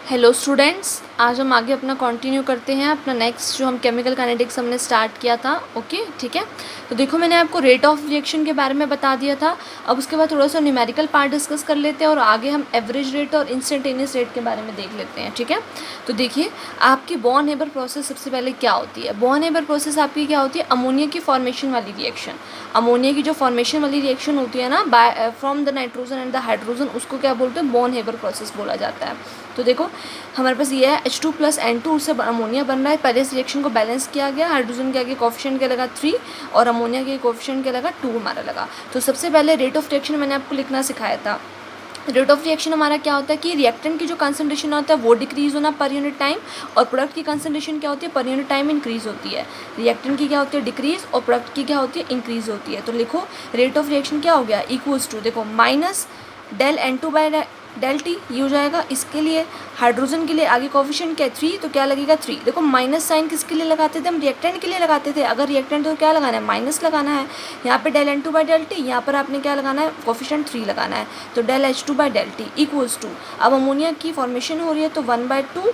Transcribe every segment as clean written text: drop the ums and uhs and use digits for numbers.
Hello students, आज हम आगे अपना कंटिन्यू करते हैं। अपना नेक्स्ट जो हम केमिकल काइनेटिक्स हमने स्टार्ट किया था। ओके, ठीक है। तो देखो, मैंने आपको रेट ऑफ रिएक्शन के बारे में बता दिया था। अब उसके बाद थोड़ा सा न्यूमेरिकल पार्ट डिस्कस कर लेते हैं और आगे हम एवरेज रेट और इंस्टेंटेनियस रेट के बारे में देख लेते हैं। ठीक है। तो देखिए, आपकी बॉर्न हेबर प्रोसेस सबसे पहले क्या होती है। बॉर्न हेबर प्रोसेस आपकी क्या होती है? अमोनिया की फॉर्मेशन वाली रिएक्शन। अमोनिया की जो फॉर्मेशन वाली रिएक्शन होती है ना, by from the nitrogen and the hydrogen, उसको क्या बोलते हैं? बॉर्न हेबर प्रोसेस बोला जाता है। तो देखो, हमारे पास ये है H2+N2, उससे अमोनिया बन रहा है। पहले इस रिएक्शन को बैलेंस किया गया। हाइड्रोजन के आगे कोफिशिएंट क्या लगा? 3, और अमोनिया के कोफिशिएंट क्या लगा? 2 हमारा लगा। तो सबसे पहले रेट ऑफ रिएक्शन मैंने आपको लिखना सिखाया था। रेट ऑफ रिएक्शन हमारा क्या होता है कि रिएक्टेंट की जो कंसंट्रेशन होता है वो डिक्रीज होना पर यूनिट टाइम, और प्रोडक्ट की कंसंट्रेशन क्या होती है? पर यूनिट टाइम इंक्रीज होती है। रिएक्टेंट की क्या होती है? डिक्रीज, और प्रोडक्ट की क्या होती है? इंक्रीज होती है। तो लिखो, रेट ऑफ रिएक्शन क्या हो गया? इक्वल्स टू, देखो, minus del N2 by del T, ये हो जाएगा। इसके लिए हाइड्रोजन के लिए आगे कोफिशिएंट क्या है? 3, तो क्या लगेगा? 3। देखो, माइनस साइन किसके लिए लगाते थे हम? रिएक्टेंट के लिए लगाते थे। अगर रिएक्टेंट तो क्या लगाना है? माइनस लगाना है। यहाँ पे del N2 by del T, यहाँ पर आपने क्या लगाना है? कोफिशिएंट 3 लगाना है। तो del H2 by del T equals to, अब अमोनिया की फॉर्मेशन हो रही है तो 1/2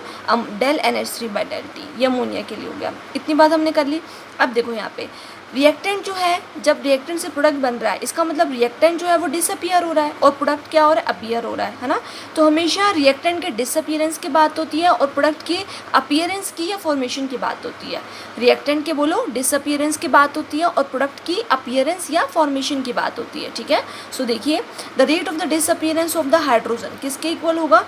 del NH3 by del T, ये अमोनिया के लिए हो गया। इतनी बात हमने कर ली। अब देखो, यहाँ पे रिएक्टेंट जो है, जब रिएक्टेंट से प्रोडक्ट बन रहा है, इसका मतलब रिएक्टेंट जो है वो डिसअपियर हो रहा है और प्रोडक्ट क्या हो रहा है? अपीयर हो रहा है ना। तो हमेशा रिएक्टेंट के डिसअपियरेंस की बात होती है और प्रोडक्ट के अपीयरेंस की या फॉर्मेशन की बात होती है। रिएक्टेंट के बोलो डिसअपियरेंस की बात होती है और प्रोडक्ट की अपीयरेंस या फॉर्मेशन की बात होती है। ठीक है। सो देखिए, the rate of the disappearance of the hydrogen किसके इक्वल होगा?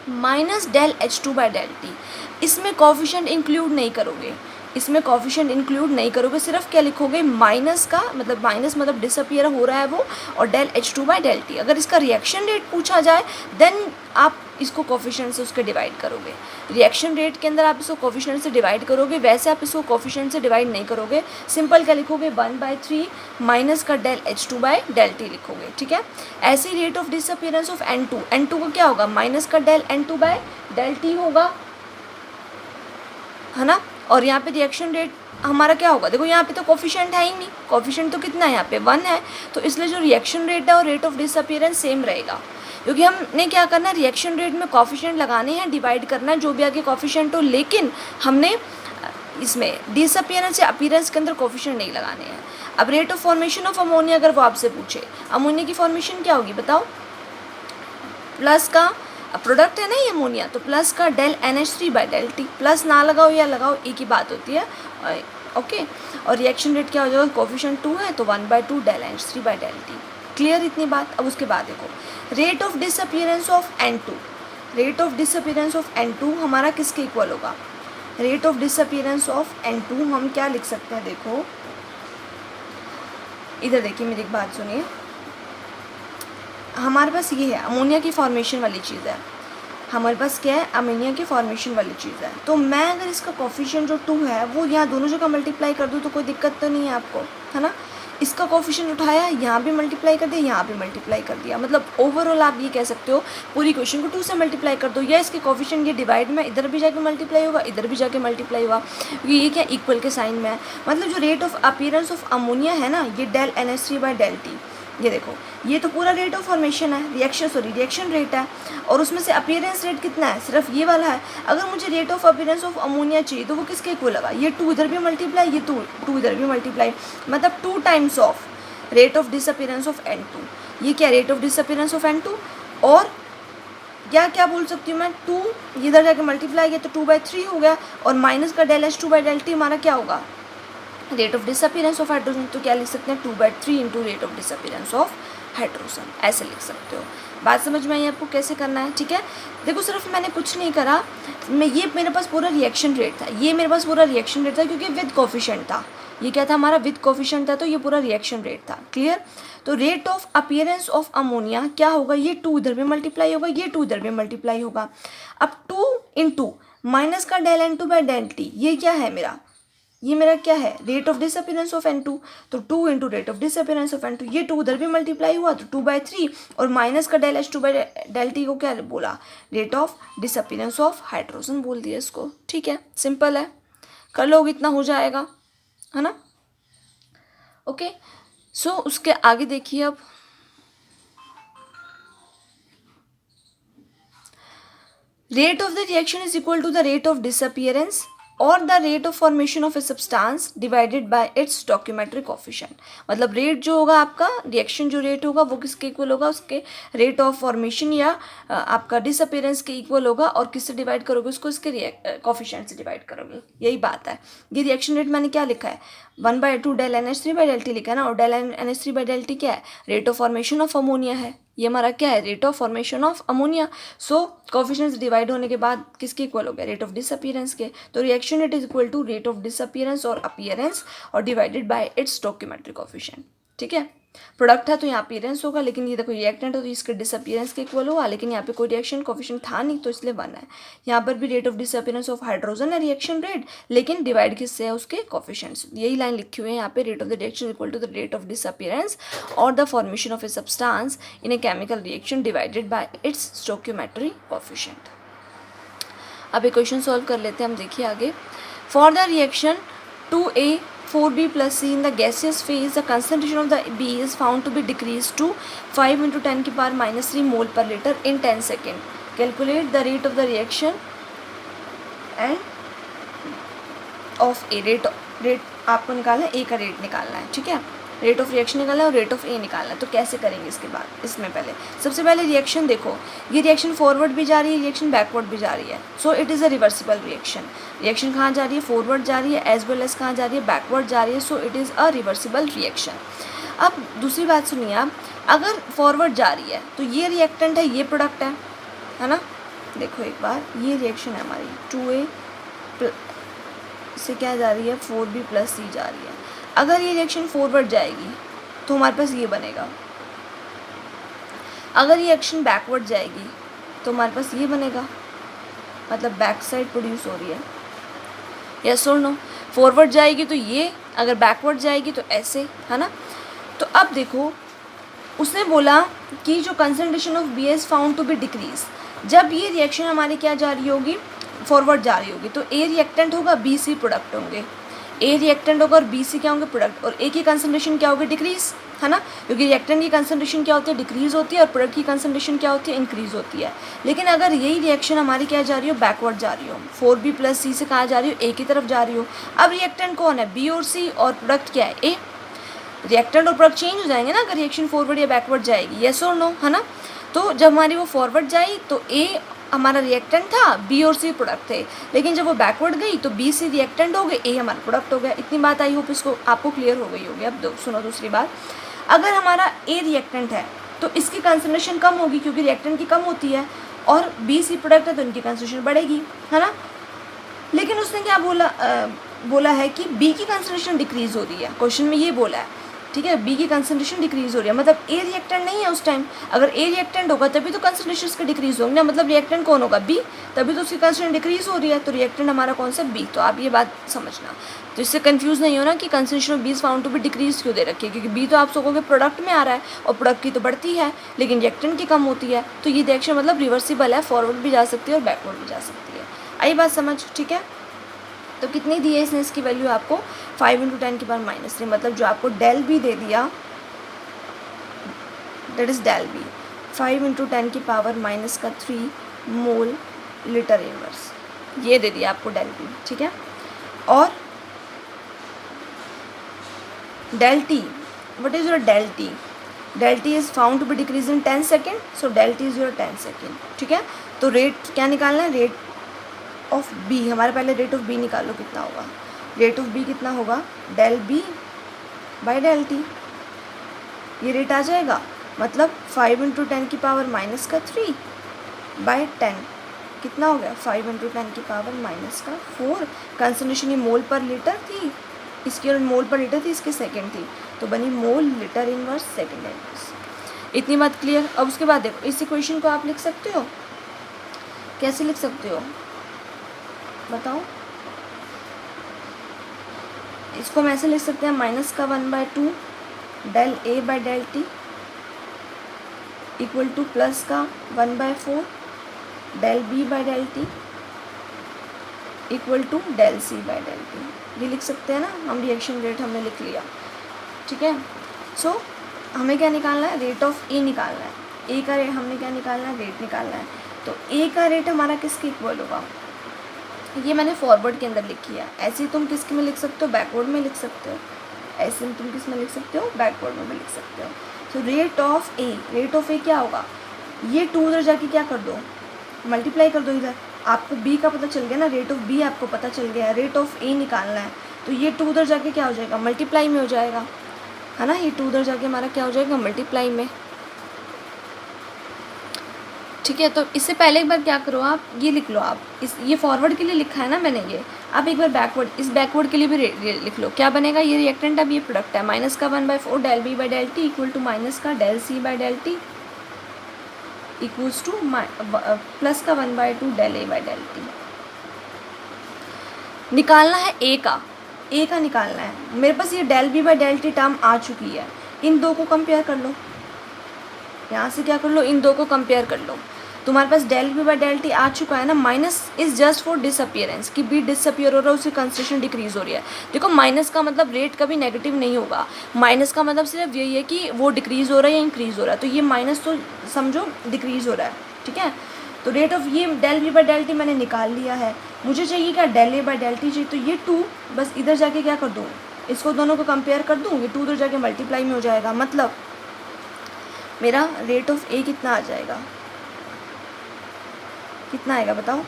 Minus del H2 by del T. इसमें कॉफिशिएंट इंक्लूड नहीं करोगे, इसमें कॉफिशिएंट इंक्लूड नहीं करोगे, सिर्फ क्या लिखोगे? माइनस का मतलब, माइनस मतलब डिसअपियर हो रहा है वो, और del H2 by del T. अगर इसका रिएक्शन रेट पूछा जाए देन आप इसको कॉफिशिएंट से उसके डिवाइड करोगे। रिएक्शन रेट के अंदर आप इसको कॉफिशिएंट से डिवाइड करोगे, वैसे आप इसको कॉफिशिएंट से डिवाइड नहीं करोगे। सिंपल क्या लिखोगे? 1/3 माइनस का del H2 by del T लिखोगे। ठीक है। ऐसी rate of disappearance of N2, N2 को क्या होगा? माइनस का del N2 by del T होगा, है ना। और यहाँ पे रिएक्शन रेट हमारा क्या होगा? देखो, यहाँ पे तो कोफिशिएंट है ही नहीं। कोफिशिएंट तो कितना है? यहाँ पे 1 है। तो इसलिए जो रिएक्शन रेट है और रेट ऑफ डिसअपियरेंस सेम रहेगा, क्योंकि हमने क्या करना है? रिएक्शन रेट में कोफिशिएंट लगाने हैं, डिवाइड करना है जो भी आगे कोफिशिएंट हो, लेकिन हमने इसमें डिसअपियरेंस या अपीयरेंस के अंदर कोफिशिएंट नहीं लगाने हैं। अब rate of formation of ammonia अगर वो आपसे पूछे, अमोनिया की फॉर्मेशन क्या होगी बताओ? प्लस का प्रोडक्ट है ना ये अमोनिया, तो प्लस का del NH3 by del T. Plus ना लगाओ या लगाओ, एक ही बात होती है। ओके। और रिएक्शन रेट क्या हो जाएगा? कोफिशिएंट 2 है तो 1/2 del NH3 by del T. Clear इतनी बात? अब उसके बाद देखो, rate of disappearance of N2, rate of disappearance of N2 हमारा किसके इक्वल होगा? Rate of disappearance of N2 हम क्या लिख सकते हैं? देखो इधर देखिए, मेरी एक बात सुनिए। हमारे पास ये है अमोनिया की फॉर्मेशन वाली चीज़ है, हमारे पास क्या है? अमोनिया की फॉर्मेशन वाली चीज़ है। तो मैं अगर इसका कोफिशिएंट जो 2 है वो यहाँ दोनों जगह मल्टीप्लाई कर दूँ तो कोई दिक्कत तो नहीं है आपको, है ना। इसका कोफिशिएंट उठाया, यहाँ भी मल्टीप्लाई कर दिया, यहाँ भी मल्टीप्लाई कर दिया, मतलब ओवरऑल आप ये कह सकते हो पूरी क्वेश्चन को 2 से मल्टीप्लाई कर दो, या इसके कोफिशिएंट ये डिवाइड में इधर भी जाके मल्टीप्लाई होगा, इधर भी जाके मल्टीप्लाई होगा, क्योंकि ये क्या इक्वल के साइन में है। मतलब जो rate of appearance of ammonia है ना, ये del NH3 by del T, ये देखो, ये तो पूरा रेट ऑफ फॉर्मेशन है, रिएक्शन रेट है, और उसमें से अपीयरेंस रेट कितना है? सिर्फ ये वाला है। अगर मुझे rate of appearance of ammonia चाहिए तो वो किसके इक्वल होगा? ये 2 इधर भी मल्टीप्लाई, ये 2 इधर भी मल्टीप्लाई, मतलब 2 times of rate of disappearance of N2। ये क्या? Rate of disappearance of N2। और या क्या बोल सकती हूँ मैं? 2 इधर जाके मल्टीप्लाई किया तो 2/3 हो गया, और माइनस का del H2 by del T हमारा क्या होगा? Rate of disappearance of hydrogen. तो क्या लिख सकते हैं? 2/3 into rate of disappearance of hydrogen, ऐसे लिख सकते हो। बात समझ में आई आपको कैसे करना है? ठीक है। देखो, सिर्फ मैंने कुछ नहीं करा, मैं ये मेरे पास पूरा रिएक्शन रेट था, ये मेरे पास पूरा रिएक्शन रेट था, क्योंकि विद कोफिशिएंट था। ये क्या था? हमारा विद कोफिशिएंट था, तो ये पूरा रिएक्शन रेट था। क्लियर? तो rate of appearance of ammonia क्या होगा? ये 2 इधर भी मल्टीप्लाई होगा, ये 2 इधर भी मल्टीप्लाई होगा। अब 2 इंटू माइनस का del N2 by del T, ये क्या है मेरा? ये मेरा क्या है? Rate of disappearance of N2। तो 2 into rate of disappearance of N2, ये 2 उधर भी मल्टीप्लाई हुआ तो 2/3, और माइनस का del H2 by del T को क्या बोला? Rate of disappearance of hydrogen बोल दिया इसको। ठीक है, सिंपल है, कर लोगे इतना हो जाएगा, है ना। ओके। सो उसके आगे देखिए, अब rate of the reaction is equal to the rate of disappearance और the rate of formation of a substance divided by its stoichiometric coefficient. मतलब रेट जो होगा आपका, रिएक्शन जो रेट होगा वो किसके इक्वल होगा, उसके रेट ऑफ फॉर्मेशन या आपका डिसअपियरेंस के इक्वल होगा। और किससे डिवाइड करोगे उसको, इसके कोफिशिएंट से डिवाइड करोगे। यही बात है। ये रिएक्शन रेट मैंने क्या लिखा है, 1/2 del NH3/del T लिखा है ना। और del NH3/del T क्या है, rate of formation of ammonia है। ये हमारा क्या है, rate of formation of ammonia. So coefficients divide होने के बाद किसके इक्वल हो गया, रेट ऑफ डिसअपियरेंस के। तो reaction rate is equal to rate of disappearance और अपीयरेंस और divided by its stoichiometric coefficient. ठीक है, प्रोडक्ट है तो यहाँ अपीयरेंस होगा, लेकिन ये देखो रिएक्टेंट है तो इसके डिसअपियरेंस के इक्वल हुआ, लेकिन यहाँ पे कोई रिएक्शन कोफिशिएंट था नहीं तो इसलिए 1 है। यहाँ पर भी rate of disappearance of hydrogen है रिएक्शन रेट, लेकिन डिवाइड किससे है, उसके कोफिशिएंट्स। यही लाइन लिखी हुई है यहाँ पे, rate of the reaction equal to the rate of disappearance और the formation of a substance in a chemical reaction divided by its stoichiometric coefficient. अब एक क्वेश्चन सॉल्व कर लेते हैं हम। देखिए आगे, for the reaction 2A4B plus C in the gaseous phase, the concentration of the B is found to be decreased to 5 × 10⁻³ mole per liter in 10 seconds. Calculate the rate of the reaction and of A. Rate आपको निकालना है, A का rate निकालना है। ठीक है, rate of reaction निकालना है और रेट ऑफ A निकालना है। तो कैसे करेंगे इसके बाद, इसमें पहले सबसे पहले रिएक्शन देखो, ये रिएक्शन फॉरवर्ड भी जा रही है, रिएक्शन बैकवर्ड भी जा रही है। So it is a reversible reaction. Reaction कहाँ जा रही है, फॉरवर्ड जा रही है, एज वेल एज कहाँ जा रही है, बैकवर्ड जा रही है। So it is a reversible reaction. अब दूसरी बात सुनिए आप, अगर फॉरवर्ड जा रही है तो ये रिएक्टेंट है, ये प्रोडक्ट है ना। देखो एक बार, ये रिएक्शन है हमारी 2A से क्या जा रही है, 4B + C जा रही है। अगर ये रिएक्शन फॉरवर्ड जाएगी तो हमारे पास ये बनेगा। अगर ये रिएक्शन बैकवर्ड जाएगी तो हमारे पास ये बनेगा, मतलब बैक साइड प्रोड्यूस हो रही है। यस और नो, फॉरवर्ड जाएगी तो ये, अगर बैकवर्ड जाएगी तो ऐसे, है ना। तो अब देखो, उसने बोला कि जो concentration of B is found to be decrease. जब ये रिएक्शन हमारी क्या जा रही होगी, फॉरवर्ड जा रही होगी, तो ए रिएक्टेंट होगा, बी सी प्रोडक्ट होंगे। ए रिएक्टेंट होगा और बी सी क्या होंगे, प्रोडक्ट। और ए की कंसंट्रेशन क्या होगी, डिक्रीज, है ना, क्योंकि रिएक्टेंट की कंसंट्रेशन क्या होती है, डिक्रीज होती है, और प्रोडक्ट की कंसंट्रेशन क्या होती है, इंक्रीज होती है। लेकिन अगर यही रिएक्शन हमारी क्या जा रही हो, बैकवर्ड जा रही हो, 4B + C से कहाँ जा रही हो, ए की तरफ जा रही हो। अब रिएक्टेंट कौन है, बी और सी, और प्रोडक्ट क्या है, ए। रिएक्टेंट और प्रोडक्ट चेंज हो जाएंगे ना अगर रिएक्शन फॉरवर्ड या बैकवर्ड जाएगी, यस और नो, है ना। तो जब हमारी वो फॉरवर्ड जाई तो ए हमारा रिएक्टेंट था, बी और सी प्रोडक्ट थे। लेकिन जब वो बैकवर्ड गई तो बी सी रिएक्टेंट हो गए, ए हमारा प्रोडक्ट हो गया। इतनी बात आई होप इसको आपको क्लियर हो गई होगी। अब सुनो दूसरी बात, अगर हमारा ए रिएक्टेंट है तो इसकी कंसंट्रेशन कम होगी, क्योंकि रिएक्टेंट की कम होती है, और बी सी प्रोडक्ट है तो इनकी कंसंट्रेशन बढ़ेगी, है ना। लेकिन उसने क्या बोला है कि बी की कंसंट्रेशन डिक्रीज हो रही है, क्वेश्चन में ये बोला है। ठीक है, बी की कंसंट्रेशन डिक्रीज हो रही है, मतलब ए रिएक्टेंट नहीं है उस टाइम। अगर ए रिएक्टेंट होगा तभी तो कंसंट्रेशन इसके डिक्रीज होंगे ना, मतलब रिएक्टेंट कौन होगा, बी, तभी तो उसकी कंसंट्रेशन डिक्रीज हो रही है। तो रिएक्टेंट हमारा कौन सा, बी। तो आप ये बात समझना, तो इससे कंफ्यूज नहीं होना कि concentration of B is found to be decrease क्यों दे रखी है, क्योंकि बी तो आप सोचोगे प्रोडक्ट में आ रहा है और प्रोडक्ट की तो बढ़ती है, लेकिन रिएक्टेंट की कम होती है। तो ये रिएक्शन मतलब रिवर्सिबल है, फॉरवर्ड भी जा सकती है और बैकवर्ड भी जा सकती है। आई बात समझ, ठीक है। तो कितनी दी है इसने, इसकी वैल्यू आपको 5 × 10⁻³ मतलब जो आपको डेल बी दे दिया, that is del B 5 × 10⁻³ mole litre inverse, ये दे दिया आपको डेल बी। ठीक है, और del T, what is your del T, del T is found to be decrease in 10 second. So del T is your 10 second. ठीक है, तो रेट क्या निकालना है, रेट ऑफ बी, हमारे पहले रेट ऑफ बी निकालो कितना होगा। रेट ऑफ बी कितना होगा, del B by del T, ये रेट आ जाएगा, मतलब 5 × 10⁻³ बाई 10 कितना हो गया, 5 × 10⁻⁴। कंसंट्रेशन ये मोल पर लीटर थी, इसकी और मोल पर लीटर थी, इसकी सेकेंड थी, तो बनी मोल लीटर इनवर्स सेकेंड इनवर्स। इतनी बात क्लियर। अब उसके बाद देखो, इस इक्वेशन को आप लिख सकते हो, कैसे लिख सकते हो बताओ। इसको हम ऐसे लिख सकते हैं, -1/2 del A by del T equal to +1/4 del B by del T equal to del C by del T. ये लिख सकते हैं ना हम, रिएक्शन रेट हमने लिख लिया। ठीक है, सो हमें क्या निकालना है, रेट ऑफ ए निकालना है। ए का रेट हमने क्या निकालना है, रेट निकालना है। तो ए का रेट हमारा किसके इक्वल होगा, ये मैंने फॉरवर्ड के अंदर लिखी है, ऐसे ही तुम किसके में लिख सकते हो, बैकवर्ड में लिख सकते हो, ऐसे तुम किस में लिख सकते हो, बैकवर्ड में भी लिख सकते हो। तो रेट ऑफ ए क्या होगा, ये 2 उधर जाके क्या कर दो, मल्टीप्लाई कर दो इधर, आपको बी का पता चल गया ना, रेट ऑफ बी आपको पता चल गया है, रेट ऑफ ए निकालना है, तो ये 2 उधर जाके क्या हो जाएगा, मल्टीप्लाई में हो जाएगा, है ना, ये 2 उधर जाके हमारा क्या हो जाएगा, मल्टीप्लाई में। ठीक है, तो इससे पहले एक बार क्या करो, आप ये लिख लो, आप ये फॉरवर्ड के लिए लिखा है ना मैंने ये, आप एक बार बैकवर्ड, इस बैकवर्ड के लिए भी लिख लो, क्या बनेगा, ये रिएक्टेंट अब ये प्रोडक्ट है, माइनस का 1/4 del B by del T equal to minus का del C by del T equals to plus का 1/2 del A by del T. निकालना है ए का निकालना है, मेरे पास ये del B by del T term आ चुकी है, इन दो को कंपेयर कर लो, यहाँ से क्या कर लो, इन दो को कंपेयर कर लो, तुम्हारे पास del B by del T आ चुका है ना, minus is just for disappearance, कि बी डिसअपियर हो रहा है, उसकी कंसेंट्रेशन डिक्रीज हो रही है। देखो माइनस का मतलब रेट कभी नेगेटिव नहीं होगा, माइनस का मतलब सिर्फ यही है कि वो डिक्रीज हो रहा है या इंक्रीज हो रहा है, तो ये माइनस तो समझो डिक्रीज हो रहा है, ठीक है। तो रेट ऑफ ये del B by del T मैंने निकाल लिया है, मुझे चाहिए क्या, del A by del T चाहिए, तो ये 2 बस इधर जाके क्या कर दूँ, इसको दोनों को कंपेयर कर दूँ, ये 2 उधर जाके मल्टीप्लाई में हो जाएगा, मतलब मेरा रेट ऑफ ए कितना आ जाएगा, कितना आएगा बताओ,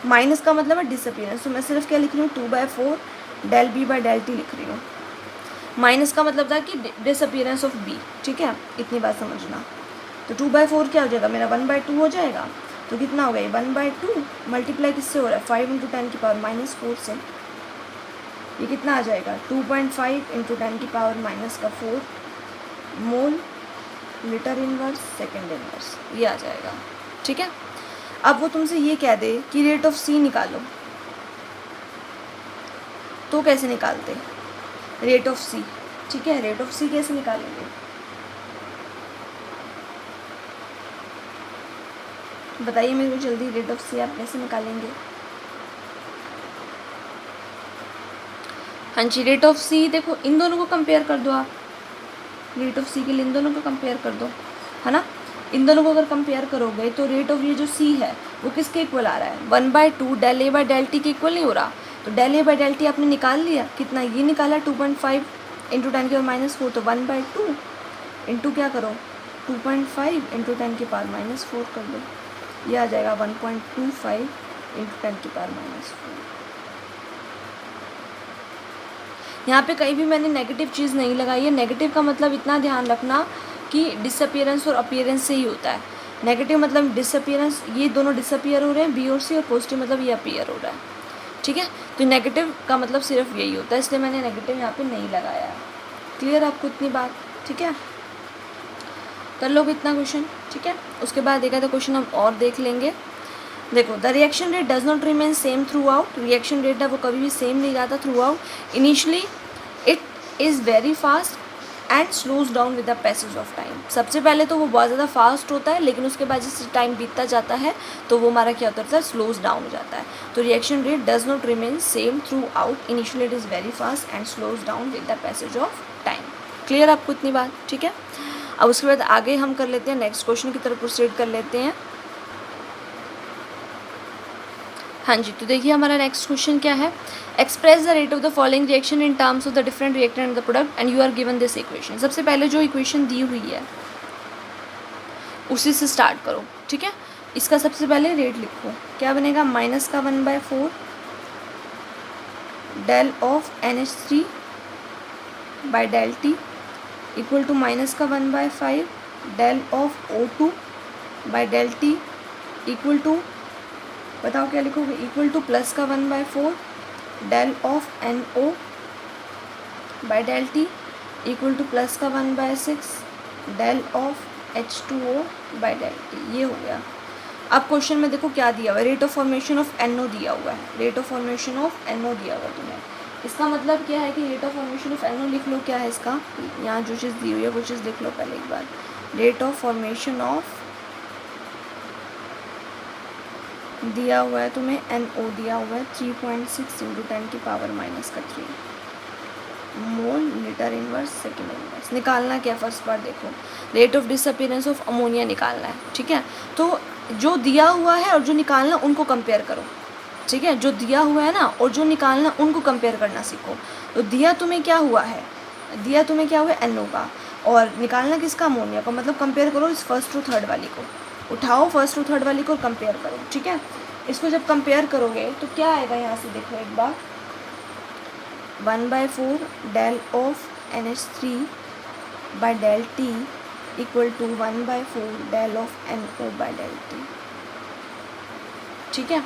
माइनस का मतलब है डिसअपियरेंस, तो मैं सिर्फ क्या लिख रही हूँ, 2/4 del B by del T लिख रही हूँ, माइनस का मतलब था कि डिसअपियरेंस ऑफ बी, ठीक है, इतनी बात समझना। तो 2/4 क्या हो जाएगा मेरा, 1/2 हो जाएगा, तो कितना हो गया, 1/2 मल्टीप्लाई किससे हो रहा है, 5 × 10 की पावर -4 से, ये कितना आ जाएगा, 2.5 × 10 की पावर -4 मोल लीटर इनवर्स सेकेंड इनवर्स, ये आ जाएगा, ठीक है। अब वो तुमसे ये कह दे कि रेट ऑफ सी निकालो, तो कैसे निकालते, रेट ऑफ सी, ठीक है, रेट ऑफ सी कैसे निकालेंगे, बताइए मेरे को जल्दी, रेट ऑफ सी आप कैसे निकालेंगे। हाँ जी, रेट ऑफ सी देखो, इन दोनों को कंपेयर कर दो आप, रेट ऑफ सी के लिए इन दोनों को कंपेयर कर दो, है ना, इन दोनों को अगर कंपेयर करोगे तो रेट ऑफ ये जो सी है वो किसके इक्वल आ रहा है, 1/2 del A by del T के इक्वल नहीं हो रहा, तो del A by del T आपने निकाल लिया, कितना ये निकाला 2.5 × 10 की पावर -4, तो 1/2 इंटू क्या करो 2.5 × 10 की पावर -4 कर दो, ये आ जाएगा 1.25 × 10 की पावर -4। यहाँ पे कहीं भी मैंने नेगेटिव चीज़ नहीं लगाई है, नेगेटिव का मतलब इतना ध्यान रखना कि डिसअपियरेंस और अपीयरेंस से ही होता है, नेगेटिव मतलब डिसअपियरेंस, ये दोनों डिसअपियर हो रहे हैं बी और सी, और पॉजिटिव मतलब ये अपीयर हो रहा है, ठीक है। तो नेगेटिव का मतलब सिर्फ यही होता है, इसलिए मैंने नेगेटिव यहाँ पे नहीं लगाया है। क्लियर आपको इतनी बात, ठीक है, कर लोगे इतना क्वेश्चन, ठीक है। उसके बाद देखा था क्वेश्चन हम और देख लेंगे। देखो, the reaction rate does not remain same through out, reaction rate है वो कभी भी सेम नहीं रहता through out, initially it is very fast and slows down with the passage of time. सबसे पहले तो वो बहुत ज़्यादा फास्ट होता है, लेकिन उसके बाद जैसे टाइम बीतता जाता है तो वो हमारा क्या होता है, स्लोज डाउन हो जाता है। तो reaction rate does not remain same through out, initially it is very fast and slows down with the passage of time. Clear आपको इतनी बात, ठीक है। अब उसके बाद आगे हम कर लेते हैं, नेक्स्ट क्वेश्चन की तरफ प्रोसीड कर लेते हैं। हाँ जी, तो देखिए हमारा नेक्स्ट क्वेश्चन क्या है, express the rate of the following reaction in terms of the different reactant in the product and you are given this equation. सबसे पहले जो इक्वेशन दी हुई है उसी से स्टार्ट करो, ठीक है। इसका सबसे पहले रेट लिखो, क्या बनेगा, माइनस का 1/4 del of NH3 by del T equal to minus का 1/5 del of O2 by del T equal to, बताओ क्या लिखोगे, इक्वल टू प्लस का 1/4 del of NO by del T equal to plus का 1/6 del of H2O by del T. ये हो गया। अब क्वेश्चन में देखो क्या दिया हुआ है, rate of formation of NO दिया हुआ है, rate of formation of NO दिया हुआ है तुम्हें। इसका मतलब क्या है कि rate of formation of NO लिख लो, क्या है इसका, यहाँ जो चीज़ दी हुई है वो चीज़ लिख लो पहले एक बार, रेट ऑफ फॉर्मेशन ऑफ दिया हुआ है तुम्हें, NO दिया हुआ है 3.6 × 10 की पावर -3 मोल लीटर इनवर्स सेकेंड इनवर्स। निकालना क्या, फर्स्ट बार देखो rate of disappearance of ammonia निकालना है, ठीक है। तो जो दिया हुआ है और जो निकालना उनको कंपेयर करो, ठीक है। जो दिया हुआ है ना और जो निकालना उनको कंपेयर करना सीखो। तो दिया तुम्हें क्या हुआ है, दिया तुम्हें क्या हुआ है NO का, और निकालना किसका, अमोनिया का। मतलब कंपेयर करो इस फर्स्ट टू थर्ड वाली को, उठाओ फर्स्ट टू थर्ड वाली को और कंपेयर करो, ठीक है। इसको जब कंपेयर करोगे तो क्या आएगा यहाँ से, देखो एक बार, 1/4 del of NH3 by del T equal to 1/4 del of NO by del T, ठीक है।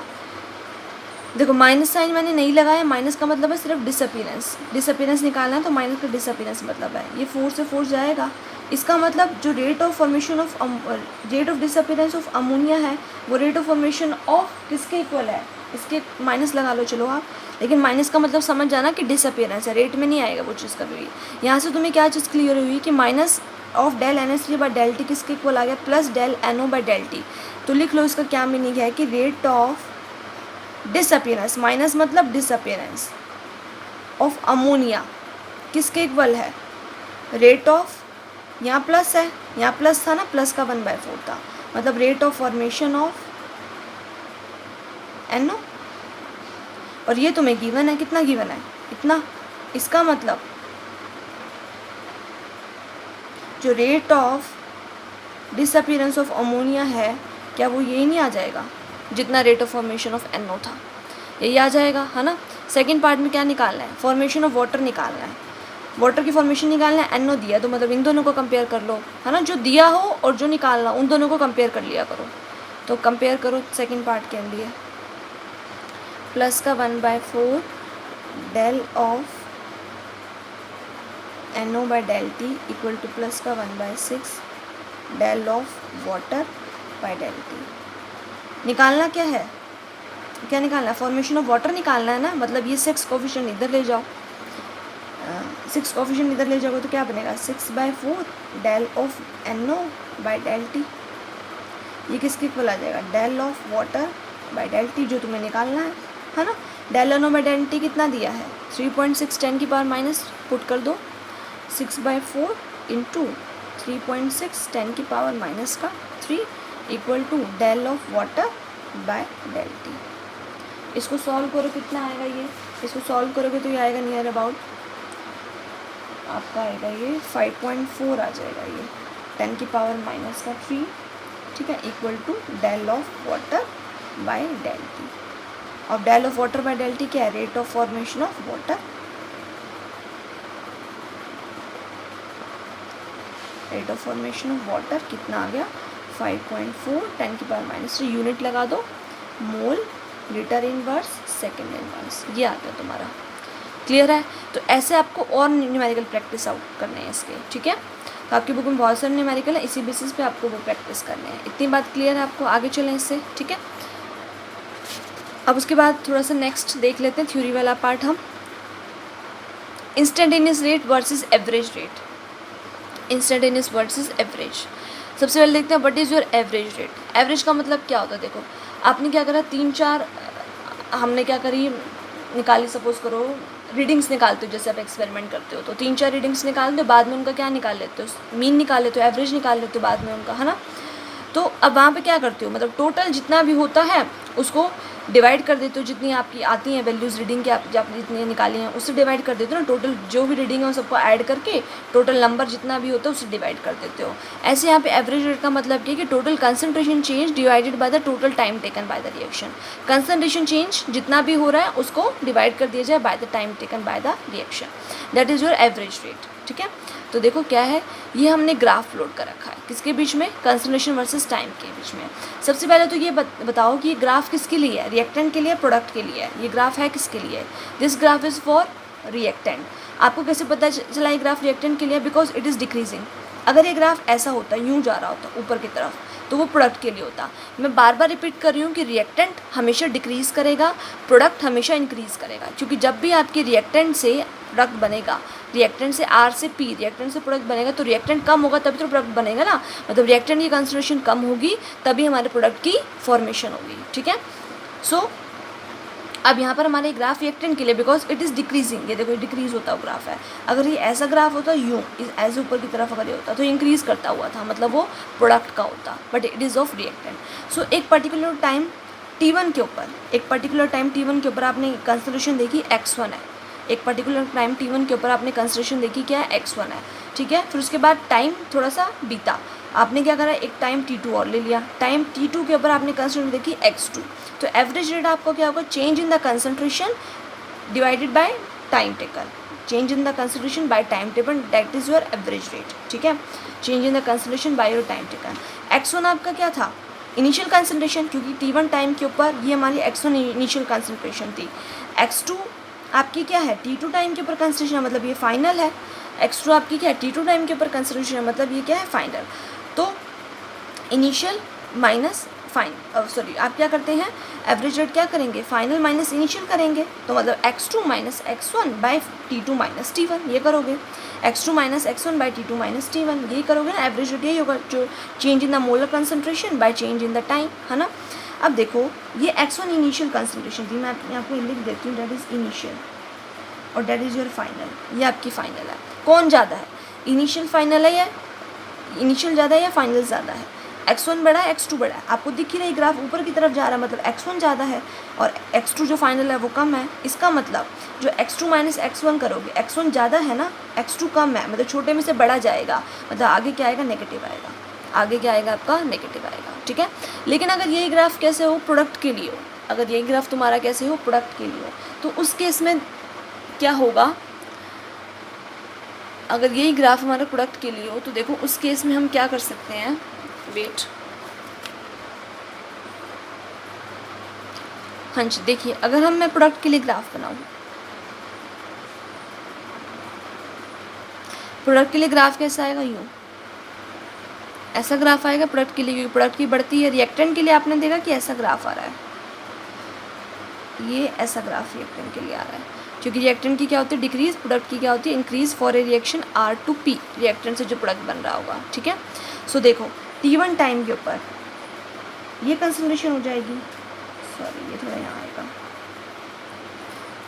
देखो माइनस साइन मैंने नहीं लगाया, माइनस का मतलब है सिर्फ डिसअपीयरेंस, डिसअपीयरेंस निकालना है तो माइनस का डिसअपीयरेंस मतलब है ये 4 से 4 जाएगा। इसका मतलब जो rate of formation of rate of disappearance of ammonia है वो रेट ऑफ फॉर्मेशन ऑफ किसके इक्वल है, इसके माइनस लगा लो चलो आप, लेकिन माइनस का मतलब समझ जाना कि डिसअपीयरेंस है, रेट में नहीं आएगा वो चीज़ कभी भी। यहाँ से तुम्हें क्या चीज़ क्लियर हुई कि minus of del NH3 by del T किसके इक्वल आ गया, plus del NO by del T। तो लिख लो इसका क्या मीनिंग है कि रेट ऑफ डिसअपीयरेंस, माइनस मतलब डिसअपीयरेंस ऑफ अमोनिया किसके इक्वल है, रेट ऑफ, यहाँ प्लस है, यहाँ प्लस था ना, प्लस का 1/4 था, मतलब rate of formation of NO, और ये तुम्हें गिवन है, कितना गिवन है, इतना। इसका मतलब जो rate of disappearance of ammonia है क्या वो यही नहीं आ जाएगा जितना rate of formation of NO था, यही आ जाएगा, है ना। सेकंड पार्ट में क्या निकालना है, फॉर्मेशन ऑफ वाटर निकालना है, वाटर की फॉर्मेशन निकालना है, NO दिया तो मतलब इन दोनों को कंपेयर कर लो, है ना। जो दिया हो और जो निकालना उन दोनों को कंपेयर कर लिया करो। तो कंपेयर करो सेकंड पार्ट के लिए, प्लस का 1/4 del of NO by del T equal to plus का 1/6 del of water by del T। निकालना क्या है, क्या निकालना है, फॉर्मेशन ऑफ वाटर निकालना है ना, मतलब ये 6 कोफिशिएंट इधर ले जाओ, 6 कोफिशिएंट इधर ले जाओगे तो क्या बनेगा, 6/4 del of NO by del T, ये किसके इक्वल आ जाएगा, del of water by del T जो तुम्हें निकालना है ना। Del NO by del T कितना दिया है, 3.6 10 की पावर माइनस, पुट कर दो 6/4 इंटू 3.6 10 की पावर माइनस का 3 equal to del of water by del T। इसको सॉल्व करो कितना आएगा ये, इसको सॉल्व करोगे तो ये आएगा नियर अबाउट आपका आएगा ये 5.4 आ जाएगा, ये 10 की पावर माइनस का 3, ठीक है, equal to del of water by del T। अब del of water by del T क्या है, rate of formation of water, rate of formation of water कितना आ गया 5.4 10 की पावर माइनस 3, यूनिट लगा दो मोल लीटर इनवर्स सेकेंड इनवर्स, ये आ गया तुम्हारा। क्लियर है। तो ऐसे आपको और न्यूमेरिकल प्रैक्टिस आउट करने हैं इसके, ठीक है। तो आपकी बुक में बहुत सारे न्यूमेरिकल है, इसी बेसिस पे आपको वो प्रैक्टिस करने हैं। इतनी बात क्लियर है आपको, आगे चलें इससे, ठीक है। अब उसके बाद थोड़ा सा नेक्स्ट देख लेते हैं थ्योरी वाला पार्ट हम, instantaneous rate versus average rate, instantaneous versus average. सबसे पहले देखते हैं what is your average rate. Average का मतलब क्या होता है, देखो आपने क्या करा, 3-4 हमने क्या करी निकाली, सपोज करो रीडिंग्स निकालते हो, जैसे आप एक्सपेरिमेंट करते हो तो 3-4 रीडिंग्स निकालते हो, बाद में उनका क्या निकाल लेते हो, मीन निकाल लेते हो, एवरेज निकाल लेते हो बाद में उनका, है ना। तो अब वहाँ पे क्या करते हो, मतलब टोटल जितना भी होता है उसको डिवाइड कर देते हो, जितनी आपकी आती हैं वैल्यूज़ रीडिंग के, आप जितनी निकाली हैं उससे डिवाइड कर देते हो ना, टोटल जो भी रीडिंग है वो सबको ऐड करके टोटल नंबर जितना भी होता है उससे डिवाइड कर देते हो। ऐसे यहाँ पे एवरेज रेट का मतलब क्या है कि total concentration change divided by the total time taken by the reaction. Concentration change जितना भी हो रहा है उसको डिवाइड कर दिया जाए by the time taken by the reaction, that is your average rate, ठीक है। तो देखो क्या है, ये हमने ग्राफ प्लॉट कर रखा है किसके बीच में, कंसंट्रेशन वर्सेस टाइम के बीच में। सबसे पहले तो ये बताओ कि ये ग्राफ किसके लिए है, रिएक्टेंट के लिए, प्रोडक्ट के लिए है, ये ग्राफ है किसके लिए, this graph is for reactant. आपको कैसे पता चला ये ग्राफ रिएक्टेंट के लिए, बिकॉज इट इज़ डिक्रीजिंग। अगर ये ग्राफ ऐसा होता, यूँ जा रहा होता ऊपर की तरफ, तो वो प्रोडक्ट के लिए होता। मैं बार बार रिपीट कर रही हूँ कि रिएक्टेंट हमेशा डिक्रीज़ करेगा, प्रोडक्ट हमेशा इंक्रीज़ करेगा, क्योंकि जब भी आपकी रिएक्टेंट से प्रोडक्ट बनेगा, रिएक्टेंट से R से P, रिएक्टेंट से प्रोडक्ट बनेगा, तो रिएक्टेंट कम होगा तभी तो प्रोडक्ट बनेगा ना, मतलब रिएक्टेंट की कंसंट्रेशन कम होगी तभी हमारे प्रोडक्ट की फॉर्मेशन होगी, ठीक है। सो अब यहाँ पर हमारे ग्राफ रिएक्टेंट के लिए, बिकॉज इट इज़ डिक्रीजिंग, ये देखो डिक्रीज होता हुआ ग्राफ है। अगर ये ऐसा ग्राफ होता यूँ ऐसे ऊपर की तरफ अगर ये होता तो इंक्रीज़ करता हुआ था, मतलब वो प्रोडक्ट का होता, but it is of reactant. So एक पर्टिकुलर टाइम T1 के ऊपर, एक पर्टिकुलर टाइम T1 के ऊपर आपने कंसिडरेशन देखी x1 है, एक पर्टिकुलर टाइम T1 के ऊपर आपने कंसिडरेशन देखी क्या है, x1 है, ठीक है। फिर उसके बाद टाइम थोड़ा सा बीता, आपने क्या करा, एक टाइम T2 और ले लिया, टाइम T2 के ऊपर आपने कंसिडरेशन देखी x2। तो एवरेज रेट आपको क्या होगा, change in the concentration divided by time taken, change in the concentration by time taken, that is your average rate, ठीक है। Change in the concentration by your time taken. x1 आपका क्या था, initial concentration, क्योंकि T1 time के ऊपर ये हमारी x1 इनिशियल कंसंट्रेशन थी। x2 आपकी क्या है, T2 टाइम के ऊपर कंसंट्रेशन, मतलब ये फाइनल है। x2 आपकी क्या है, T2 टाइम के ऊपर कंसंट्रेशन, मतलब ये क्या है, फाइनल। तो इनिशियल माइनस सॉरी आप क्या करते हैं, एवरेज रेट क्या करेंगे, फाइनल माइनस इनिशियल करेंगे, तो मतलब x2 minus x1 by T2 minus T1 ये करोगे, x2 minus x1 by T2 minus T1 ये करोगे ना। एवरेज रेट यही होगा, जो change in the molar concentration by change in the time, है ना। अब देखो ये x1 इनिशियल कंसंट्रेशन थी, मैं आपको लिख देती हूँ, डेट इज़ इनिशियल और डेट इज़ योर फाइनल, ये आपकी फाइनल है। कौन ज़्यादा है, इनिशियल फाइनल है या इनिशियल ज़्यादा है या फाइनल ज़्यादा है, x1 बड़ा है x2 बड़ा है, आपको दिख ही रही ग्राफ ऊपर की तरफ जा रहा है, मतलब x1 ज़्यादा है और x2 जो फाइनल है वो कम है। इसका मतलब जो x2 माइनस x1 करोगे, x1 ज़्यादा है ना, x2 कम है, मतलब छोटे में से बड़ा जाएगा, मतलब आगे क्या आएगा, नेगेटिव आएगा, आगे क्या आएगा आपका, नेगेटिव आएगा, ठीक है। लेकिन अगर यही ग्राफ कैसे हो, प्रोडक्ट के लिए हो, अगर यही ग्राफ तुम्हारा कैसे हो, प्रोडक्ट के लिए हो, तो उस केस में क्या होगा, अगर यही ग्राफ हमारा प्रोडक्ट के लिए हो तो देखो उस केस में हम क्या कर सकते हैं, वेट, हाँ जी देखिए, अगर मैं प्रोडक्ट के लिए ग्राफ बनाऊँ, प्रोडक्ट के लिए ग्राफ कैसा आएगा, यूँ ऐसा ग्राफ आएगा प्रोडक्ट के लिए, क्योंकि प्रोडक्ट की बढ़ती है। रिएक्टेंट के लिए आपने देखा कि ऐसा ग्राफ आ रहा है, ये ऐसा ग्राफ रिएक्टेंट के लिए आ रहा है, क्योंकि रिएक्टेंट की क्या होती है, डिक्रीज, प्रोडक्ट की क्या होती है, increase for a reaction R to P, reactant से जो प्रोडक्ट बन रहा होगा, ठीक है। सो देखो T1 टाइम के ऊपर ये कंसंट्रेशन हो जाएगी, सॉरी ये थोड़ा यहाँ आएगा,